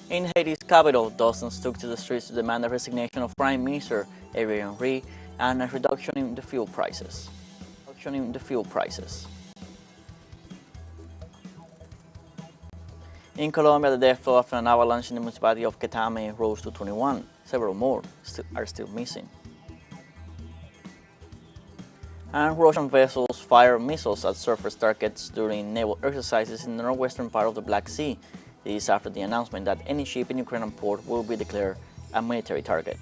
In Haiti's capital, dozens took to the streets to demand the resignation of Prime Minister Ariel Henry and a reduction in the fuel prices. In Colombia, the death toll after an avalanche in the municipality of Quetame rose to 21. Several more are still missing. And Russian vessels fire missiles at surface targets during naval exercises in the northwestern part of the Black Sea. This is after the announcement that any ship in Ukrainian port will be declared a military target.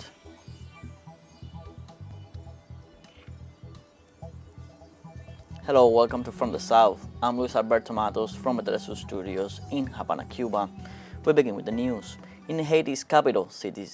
Hello, welcome to From the South. I'm Luis Alberto Matos from the TeleSUR studios in Havana, Cuba. We begin with the news. In Haiti's capital city,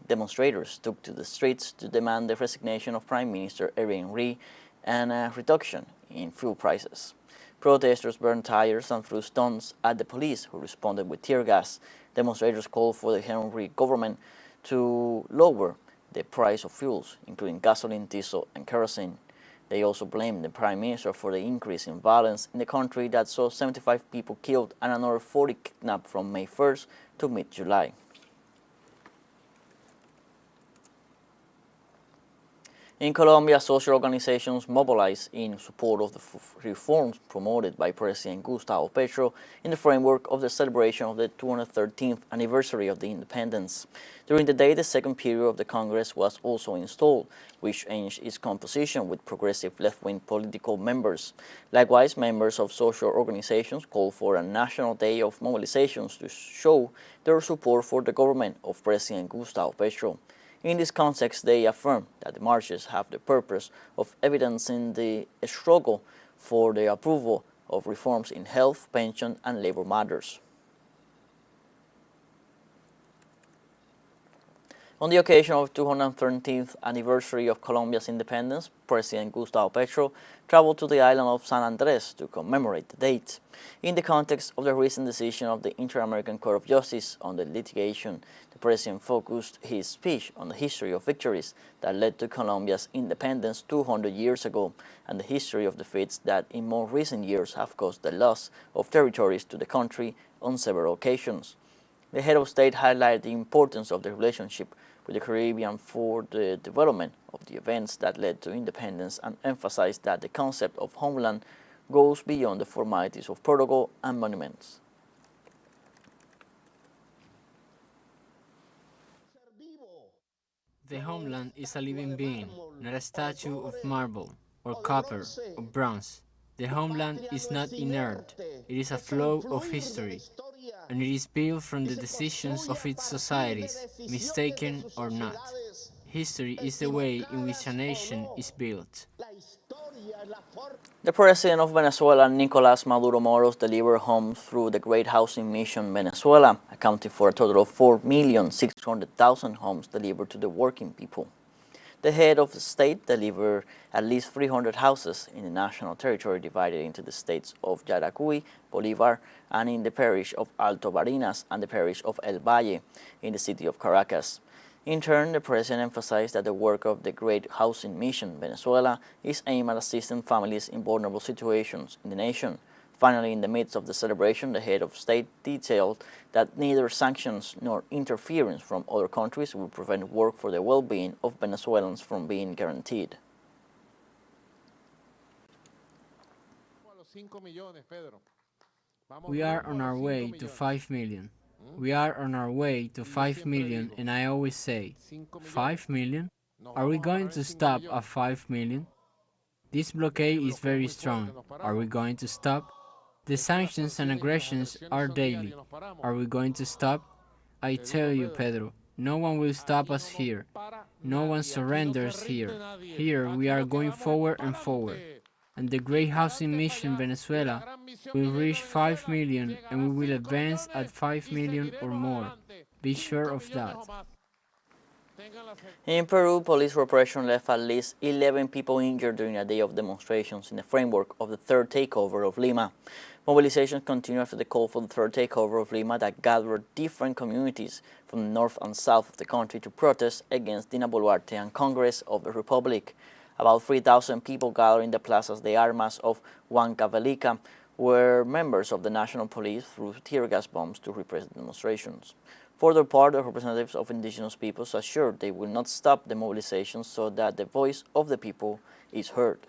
demonstrators took to the streets to demand the resignation of Prime Minister Ariel Henry and a reduction in fuel prices. Protesters burned tires and threw stones at the police, who responded with tear gas. Demonstrators called for the Henry government to lower the price of fuels, including gasoline, diesel, and kerosene. They also blamed the Prime Minister for the increase in violence in the country that saw 75 people killed and another 40 kidnapped from May 1st to mid-July. In Colombia, social organizations mobilized in support of the reforms promoted by President Gustavo Petro in the framework of the celebration of the 213th anniversary of the independence. During the day, the second period of the Congress was also installed, which changed its composition with progressive left-wing political members. Likewise, members of social organizations called for a national day of mobilizations to show their support for the government of President Gustavo Petro. In this context, they affirm that the marches have the purpose of evidencing the struggle for the approval of reforms in health, pension, and labor matters. On the occasion of the 213th anniversary of Colombia's independence, President Gustavo Petro traveled to the island of San Andres to commemorate the date. In the context of the recent decision of the Inter-American Court of Justice on the litigation, the President focused his speech on the history of victories that led to Colombia's independence 200 years ago and the history of defeats that in more recent years have caused the loss of territories to the country on several occasions. The head of state highlighted the importance of the relationship with the Caribbean for the development of the events that led to independence and emphasized that the concept of homeland goes beyond the formalities of protocol and monuments. The homeland is a living being, not a statue of marble, or copper, or bronze. The homeland is not inert, it is a flow of history, and it is built from the decisions of its societies, mistaken or not. History is the way in which a nation is built. The President of Venezuela, Nicolás Maduro Moros, delivered homes through the Great Housing Mission Venezuela, accounting for a total of 4,600,000 homes delivered to the working people. The head of the state delivered at least 300 houses in the national territory divided into the states of Yaracuy, Bolívar, and in the parish of Alto Barinas and the parish of El Valle in the city of Caracas. In turn, the President emphasized that the work of the Great Housing Mission Venezuela is aimed at assisting families in vulnerable situations in the nation. Finally, in the midst of the celebration, the head of state detailed that neither sanctions nor interference from other countries will prevent work for the well-being of Venezuelans from being guaranteed. We are on our way to 5 million. We are on our way to 5 million, and I always say, 5 million? Are we going to stop at 5 million? This blockade is very strong. Are we going to stop? The sanctions and aggressions are daily. Are we going to stop? I tell you, Pedro, no one will stop us here. No one surrenders here. Here we are going forward and forward. And the Great Housing Mission Venezuela will reach 5 million and we will advance at 5 million or more. Be sure of that. In Peru, police repression left at least 11 people injured during a day of demonstrations in the framework of the third takeover of Lima. Mobilizations continue after the call for the third takeover of Lima that gathered different communities from the north and south of the country to protest against Dina Boluarte and Congress of the Republic. About 3,000 people gathered in the Plazas de Armas of Huancavelica, where members of the national police threw tear gas bombs to repress the demonstrations. For their part, the representatives of indigenous peoples assured they will not stop the mobilization so that the voice of the people is heard.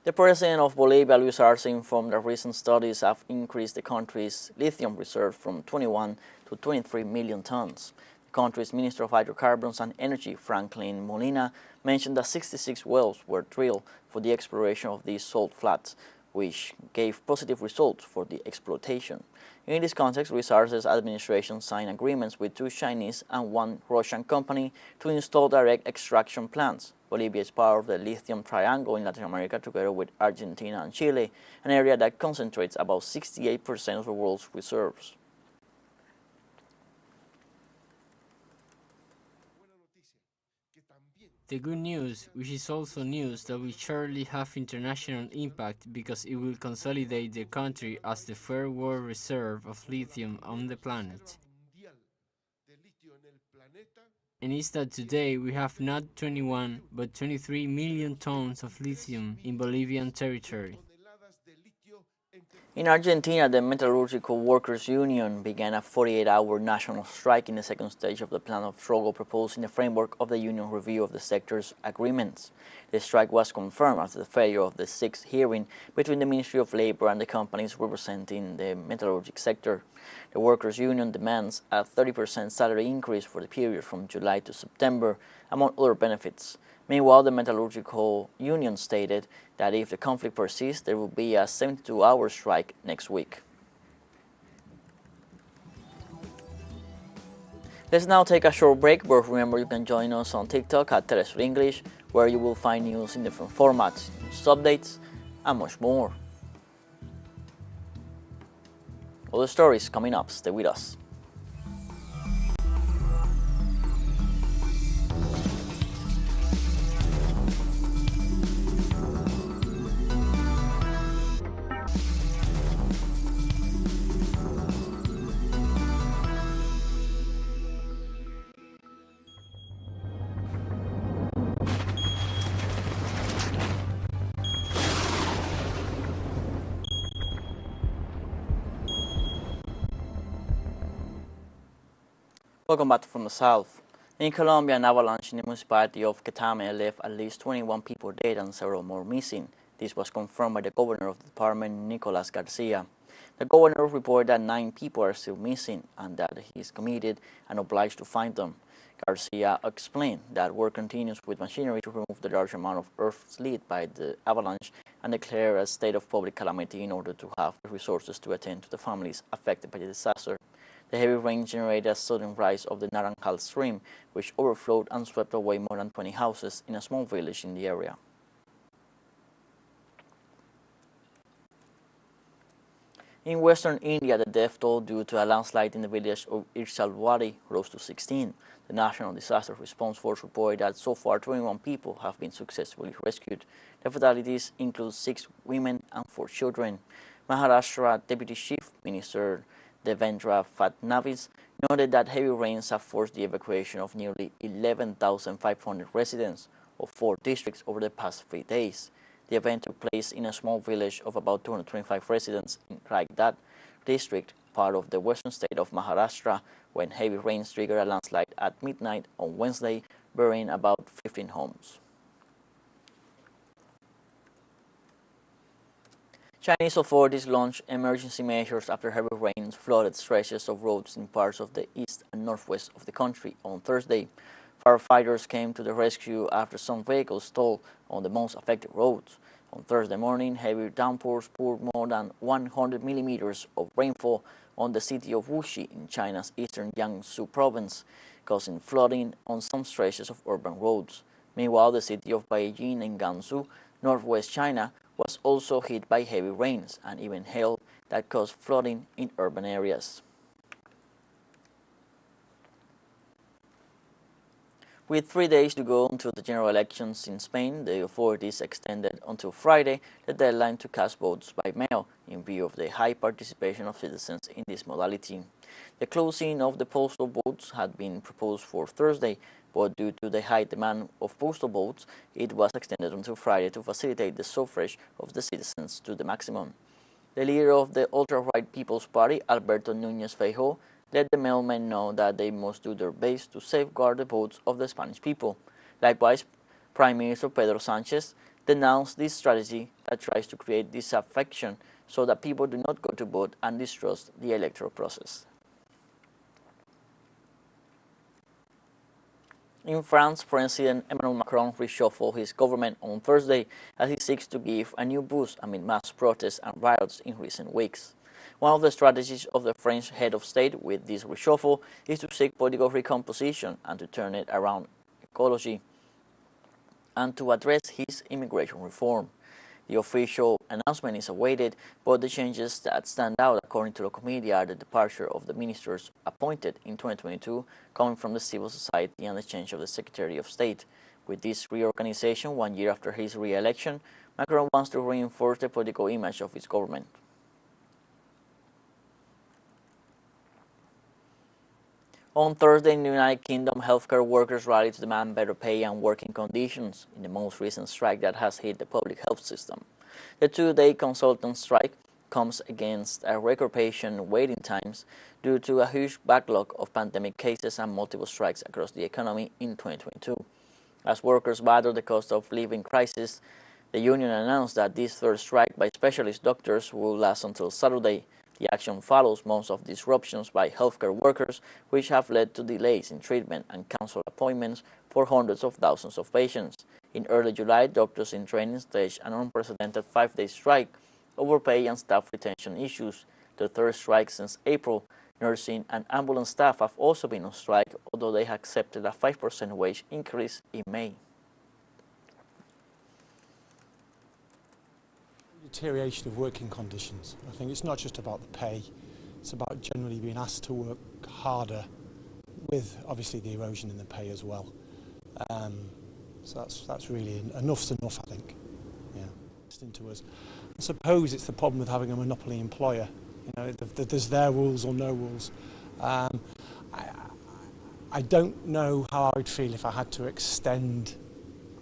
The president of Bolivia, Luis Arce, informed that recent studies have increased the country's lithium reserve from 21 to 23 million tons. The country's Minister of Hydrocarbons and Energy, Franklin Molina, mentioned that 66 wells were drilled for the exploration of these salt flats, which gave positive results for the exploitation. In this context, Luis Arce's administration signed agreements with 2 Chinese and 1 Russian company to install direct extraction plants. Bolivia is part of the lithium triangle in Latin America together with Argentina and Chile, an area that concentrates about 68% of the world's reserves. The good news, which is also news that will surely have international impact because it will consolidate the country as the third world reserve of lithium on the planet. And is that today we have not 21 but 23 million tons of lithium in Bolivian territory. In Argentina, the Metallurgical Workers Union began a 48-hour national strike in the second stage of the plan of struggle proposed in the framework of the union review of the sector's agreements. The strike was confirmed after the failure of the 6th hearing between the Ministry of Labor and the companies representing the metallurgic sector. The Workers Union demands a 30% salary increase for the period from July to September, among other benefits. Meanwhile, the Metallurgical Union stated that if the conflict persists, there will be a 72-hour strike next week. Let's now take a short break, but remember you can join us on TikTok at TeleSUR English, where you will find news in different formats, news updates, and much more. Other stories coming up, stay with us. Welcome back from the south. In Colombia, an avalanche in the municipality of Quetame left at least 21 people dead and several more missing. This was confirmed by the governor of the department, Nicolas Garcia. The governor reported that 9 people are still missing and that he is committed and obliged to find them. Garcia explained that work continues with machinery to remove the large amount of earth slid by the avalanche and declared a state of public calamity in order to have the resources to attend to the families affected by the disaster. The heavy rain generated a sudden rise of the Naranjal stream, which overflowed and swept away more than 20 houses in a small village in the area. In western India, the death toll due to a landslide in the village of Irsalwadi rose to 16. The National Disaster Response Force reported that so far 21 people have been successfully rescued. The fatalities include 6 women and 4 children. Maharashtra Deputy Chief Minister Devendra Fadnavis noted that heavy rains have forced the evacuation of nearly 11,500 residents of 4 districts over the past 3 days. The event took place in a small village of about 225 residents in Raigad district, part of the western state of Maharashtra, when heavy rains triggered a landslide at midnight on Wednesday, burying about 15 homes. Chinese authorities launched emergency measures after heavy rains flooded stretches of roads in parts of the east and northwest of the country on Thursday. Firefighters came to the rescue after some vehicles stalled on the most affected roads. On Thursday morning, heavy downpours poured more than 100 millimeters of rainfall on the city of Wuxi in China's eastern Jiangsu province, causing flooding on some stretches of urban roads. Meanwhile, the city of Beijing in Gansu, northwest China, was also hit by heavy rains and even hail that caused flooding in urban areas. With 3 days to go until the general elections in Spain, the authorities extended until Friday the deadline to cast votes by mail in view of the high participation of citizens in this modality. The closing of the postal votes had been proposed for Thursday, but due to the high demand of postal votes, it was extended until Friday to facilitate the suffrage of the citizens to the maximum. The leader of the ultra-right People's Party, Alberto Núñez Feijóo, let the mailmen know that they must do their best to safeguard the votes of the Spanish people. Likewise, Prime Minister Pedro Sánchez denounced this strategy that tries to create disaffection so that people do not go to vote and distrust the electoral process. In France, President Emmanuel Macron reshuffled his government on Thursday as he seeks to give a new boost amid mass protests and riots in recent weeks. One of the strategies of the French head of state with this reshuffle is to seek political recomposition and to turn it around ecology and to address his immigration reform. The official announcement is awaited, but the changes that stand out according to local media are the departure of the ministers appointed in 2022 coming from the civil society and the change of the Secretary of State. With this reorganization, 1 year after his re-election, Macron wants to reinforce the political image of his government. On Thursday, in the United Kingdom, healthcare workers rallied to demand better pay and working conditions in the most recent strike that has hit the public health system. The two-day consultant strike comes against a record patient waiting times due to a huge backlog of pandemic cases and multiple strikes across the economy in 2022. As workers battle the cost of living crisis, the union announced that this third strike by specialist doctors will last until Saturday. The action follows months of disruptions by healthcare workers, which have led to delays in treatment and canceled appointments for hundreds of thousands of patients. In early July, doctors in training staged an unprecedented 5-day strike over pay and staff retention issues. The third strike since April. Nursing and ambulance staff have also been on strike, although they have accepted a 5% wage increase in May. Deterioration of working conditions. I think it's not just about the pay, it's about generally being asked to work harder with obviously the erosion in the pay as well. So that's really enough's enough, I think. Yeah. Listening to us. I suppose it's the problem with having a monopoly employer. You know, there's their rules or no rules. I don't know how I would feel if I had to extend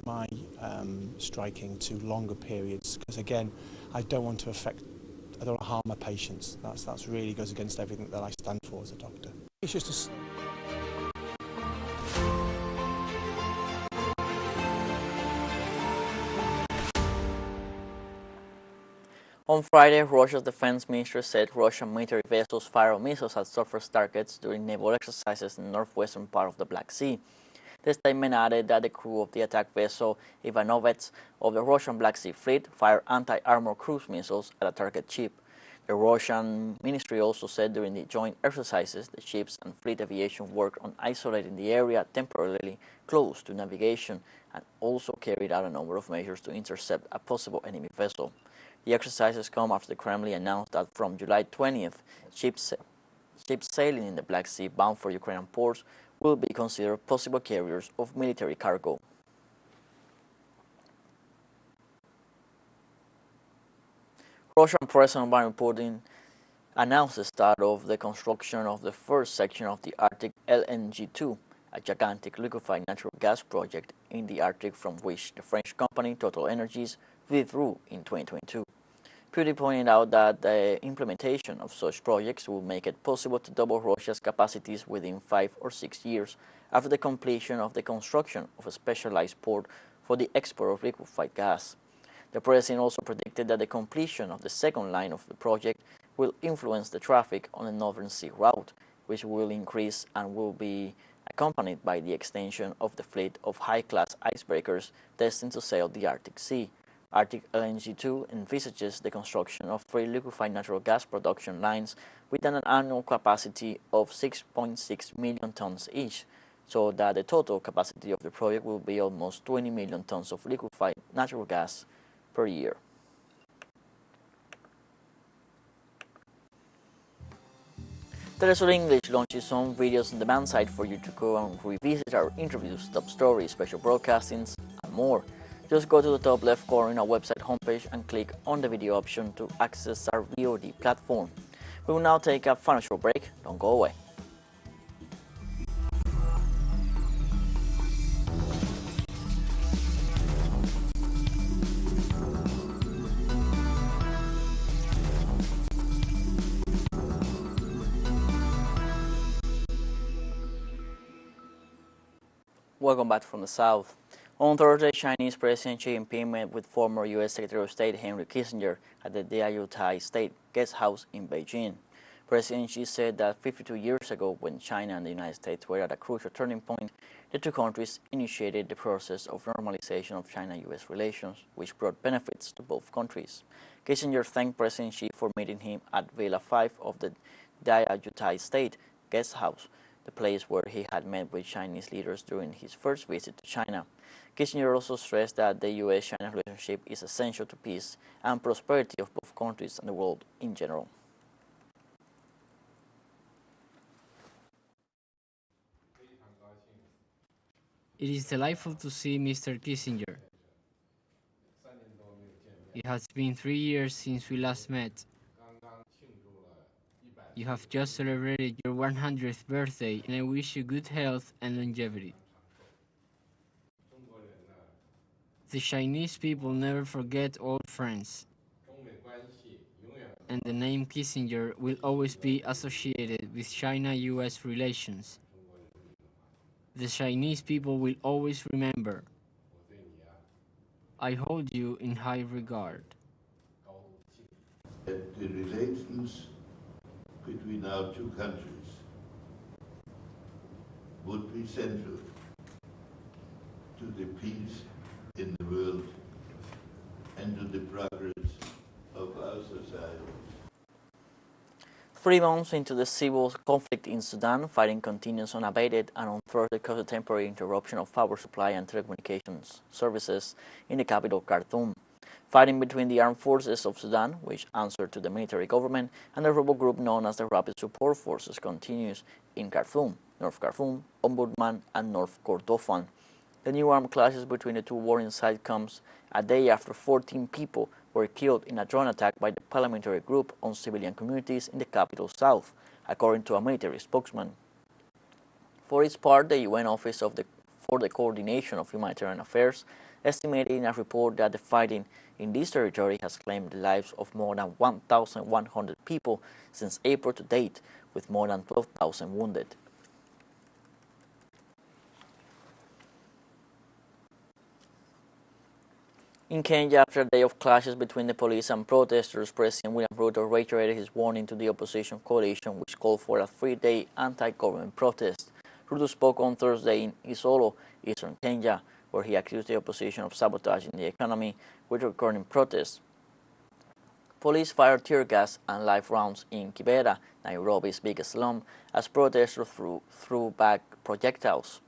my striking to longer periods, because again, I don't want to harm my patients. That's really goes against everything that I stand for as a doctor. It's just On Friday, Russia's defense minister said Russian military vessels fired missiles at surface targets during naval exercises in the northwestern part of the Black Sea. The statement added that the crew of the attack vessel Ivanovets of the Russian Black Sea Fleet fired anti-armor cruise missiles at a target ship. The Russian ministry also said during the joint exercises, the ships and fleet aviation worked on isolating the area temporarily close to navigation and also carried out a number of measures to intercept a possible enemy vessel. The exercises come after the Kremlin announced that from July 20th, ships sailing in the Black Sea bound for Ukrainian ports will be considered possible carriers of military cargo. Russian President Vladimir Putin announced the start of the construction of the first section of the Arctic LNG-2, a gigantic liquefied natural gas project in the Arctic from which the French company TotalEnergies withdrew in 2022. Putin pointed out that the implementation of such projects will make it possible to double Russia's capacities within 5 or 6 years after the completion of the construction of a specialized port for the export of liquefied gas. The president also predicted that the completion of the second line of the project will influence the traffic on the Northern Sea route, which will increase and will be accompanied by the extension of the fleet of high-class icebreakers destined to sail the Arctic Sea. Arctic LNG-2 envisages the construction of 3 liquefied natural gas production lines with an annual capacity of 6.6 million tons each, so that the total capacity of the project will be almost 20 million tons of liquefied natural gas per year. TeleSUR English launches some videos on demand site for you to go and revisit our interviews, top stories, special broadcastings, and more. Just go to the top left corner in our website homepage and click on the video option to access our VOD platform. We will now take a financial break. Don't go away. Welcome back from the South. On Thursday, Chinese President Xi Jinping met with former U.S. Secretary of State Henry Kissinger at the Diaoyutai State Guest House in Beijing. President Xi said that 52 years ago, when China and the United States were at a crucial turning point, the two countries initiated the process of normalization of China-U.S. relations, which brought benefits to both countries. Kissinger thanked President Xi for meeting him at Villa 5 of the Diaoyutai State Guest House, the place where he had met with Chinese leaders during his first visit to China. Kissinger also stressed that the U.S.-China relationship is essential to peace and prosperity of both countries and the world in general. It is delightful to see Mr. Kissinger. It has been 3 years since we last met. You have just celebrated your 100th birthday, and I wish you good health and longevity. The Chinese people never forget old friends, and the name Kissinger will always be associated with China-U.S. relations. The Chinese people will always remember. I hold you in high regard. The relations between our two countries would be central to the peace in the world and to the progress of our society. 3 months into the civil conflict in Sudan, fighting continues unabated and on Thursday caused a temporary interruption of power supply and telecommunications services in the capital Khartoum. Fighting between the armed forces of Sudan, which answer to the military government, and the rebel group known as the Rapid Support Forces continues in Khartoum, North Khartoum, Omdurman, and North Kordofan. The new armed clashes between the two warring sides comes a day after 14 people were killed in a drone attack by the paramilitary group on civilian communities in the capital south, according to a military spokesman. For its part, the UN Office for the Coordination of Humanitarian Affairs estimated in a report that the fighting in this territory has claimed the lives of more than 1,100 people since April to date, with more than 12,000 wounded. In Kenya, after a day of clashes between the police and protesters, President William Ruto reiterated his warning to the opposition coalition, which called for a 3-day anti-government protest. Ruto spoke on Thursday in Isolo, eastern Kenya, where he accused the opposition of sabotaging the economy with recurring protests. Police fired tear gas and live rounds in Kibera, Nairobi's biggest slum, as protesters threw back projectiles.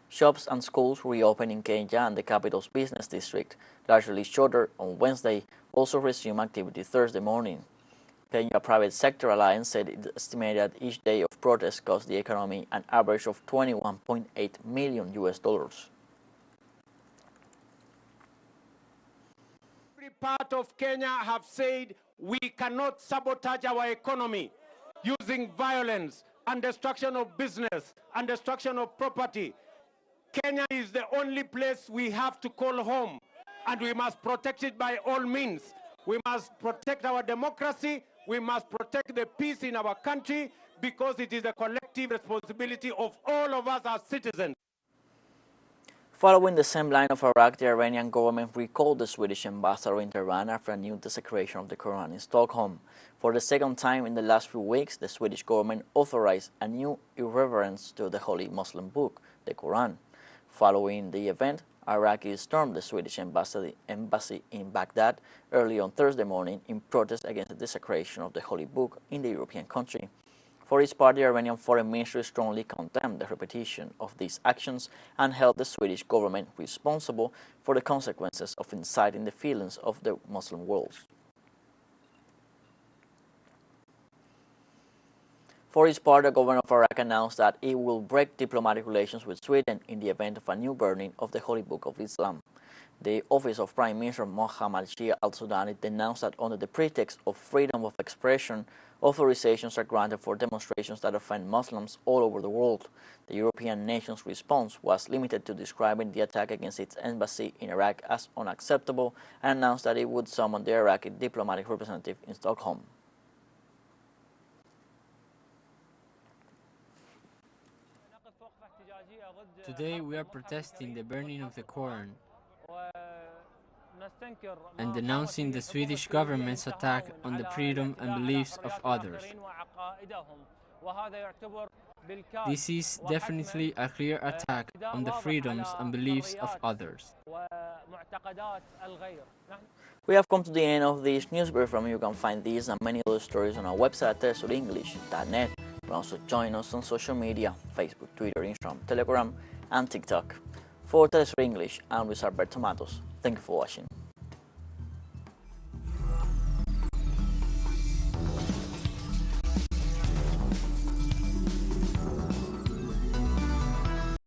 Shops and schools reopened in Kenya, and the capital's business district, largely shuttered on Wednesday, also resumed activity Thursday morning. Kenya Private Sector Alliance said it estimated that each day of protests cost the economy an average of $21.8 million. Every part of Kenya have said we cannot sabotage our economy using violence and destruction of business and destruction of property. Kenya is the only place we have to call home, and we must protect it by all means. We must protect our democracy. We must protect the peace in our country, because it is a collective responsibility of all of us as citizens. Following the same line of Iraq, the Iranian government recalled the Swedish ambassador in Tehran after a new desecration of the Quran in Stockholm. For the second time in the last few weeks, the Swedish government authorized a new irreverence to the holy Muslim book, the Quran. Following the event, Iraqis stormed the Swedish embassy in Baghdad early on Thursday morning in protest against the desecration of the holy book in the European country. For its part, the Iranian Foreign Ministry strongly condemned the repetition of these actions and held the Swedish government responsible for the consequences of inciting the feelings of the Muslim world. For its part, the government of Iraq announced that it will break diplomatic relations with Sweden in the event of a new burning of the Holy Book of Islam. The Office of Prime Minister Mohamed Shia al-Sudani denounced that under the pretext of freedom of expression, authorizations are granted for demonstrations that offend Muslims all over the world. The European nation's response was limited to describing the attack against its embassy in Iraq as unacceptable and announced that it would summon the Iraqi diplomatic representative in Stockholm. Today we are protesting the burning of the Quran and denouncing the Swedish government's attack on the freedom and beliefs of others. This is definitely a clear attack on the freedoms and beliefs of others. We have come to the end of this news briefing. You can find these and many other stories on our website at TeleSURenglish.net. You can also join us on social media, Facebook, Twitter, Instagram, Telegram, and TikTok. For TeleSUR English, I'm Luis Alberto Matos. Thank you for watching.